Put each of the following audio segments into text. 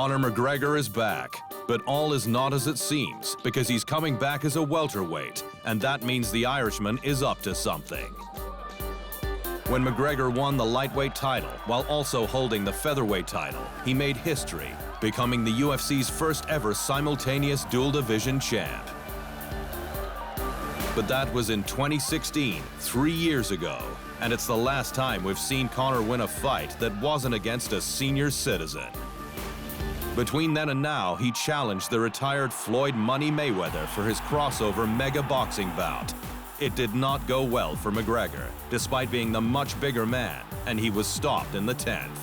Conor McGregor is back, but all is not as it seems because he's coming back as a welterweight, and that means the Irishman is up to something. When McGregor won the lightweight title while also holding the featherweight title, he made history, becoming the UFC's first ever simultaneous dual division champ. But that was in 2016, 3 years ago, and it's the last time we've seen Conor win a fight that wasn't against a senior citizen. Between then and now, he challenged the retired Floyd "Money" Mayweather for his crossover mega boxing bout. It did not go well for McGregor, despite being the much bigger man, and he was stopped in the 10th.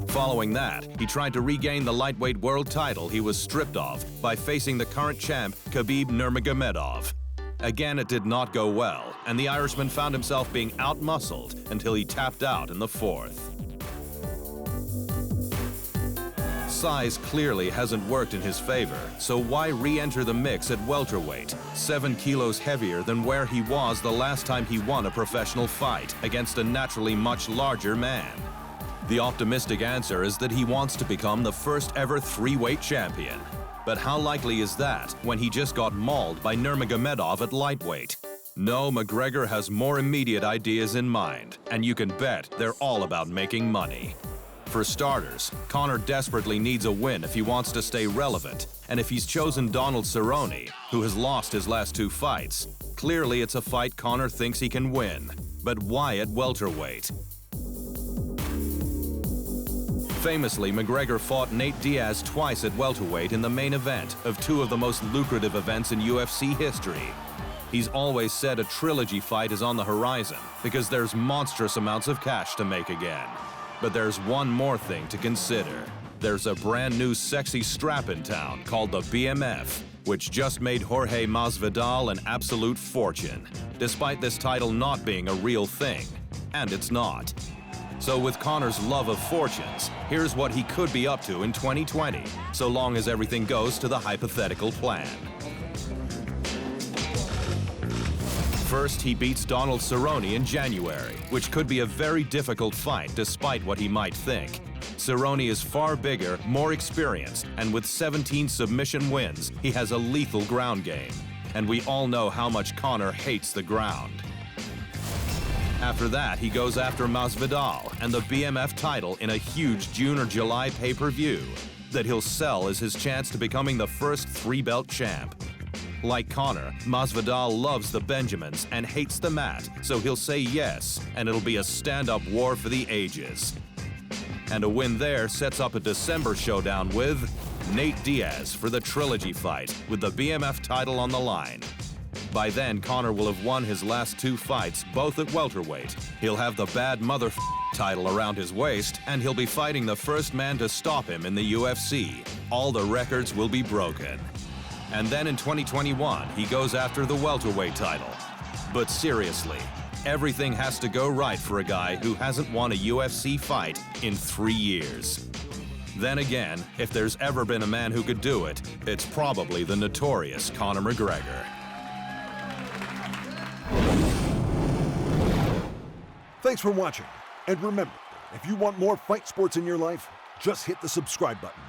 Following that, he tried to regain the lightweight world title he was stripped of by facing the current champ Khabib Nurmagomedov. Again, it did not go well, and the Irishman found himself being out-muscled until he tapped out in the 4th. Size clearly hasn't worked in his favor, so why re-enter the mix at welterweight, 7 kilos heavier than where he was the last time he won a professional fight against a naturally much larger man? The optimistic answer is that he wants to become the first ever 3-weight champion. But how likely is that when he just got mauled by Nurmagomedov at lightweight? No, McGregor has more immediate ideas in mind, and you can bet they're all about making money. For starters, Conor desperately needs a win if he wants to stay relevant, and if he's chosen Donald Cerrone, who has lost his last 2 fights, clearly it's a fight Conor thinks he can win. But why at welterweight? Famously, McGregor fought Nate Diaz twice at welterweight in the main event of 2 of the most lucrative events in UFC history. He's always said a trilogy fight is on the horizon because there's monstrous amounts of cash to make again. But there's one more thing to consider. There's a brand new sexy strap in town called the BMF, which just made Jorge Masvidal an absolute fortune, despite this title not being a real thing. And it's not. So with Conor's love of fortunes, here's what he could be up to in 2020, so long as everything goes to the hypothetical plan. First, he beats Donald Cerrone in January, which could be a very difficult fight despite what he might think. Cerrone is far bigger, more experienced, and with 17 submission wins, he has a lethal ground game. And we all know how much Conor hates the ground. After that, he goes after Masvidal and the BMF title in a huge June or July pay-per-view that he'll sell as his chance to becoming the first 3-belt champ. Like Conor, Masvidal loves the Benjamins and hates the mat, so he'll say yes, and it'll be a stand-up war for the ages. And a win there sets up a December showdown with Nate Diaz for the trilogy fight, with the BMF title on the line. By then, Conor will have won his last 2 fights, both at welterweight. He'll have the bad mother title around his waist, and he'll be fighting the first man to stop him in the UFC. All the records will be broken. And then in 2021, he goes after the welterweight title. But seriously, everything has to go right for a guy who hasn't won a UFC fight in 3 years. Then again, if there's ever been a man who could do it, it's probably the notorious Conor McGregor. Thanks for watching. And remember, if you want more fight sports in your life, just hit the subscribe button.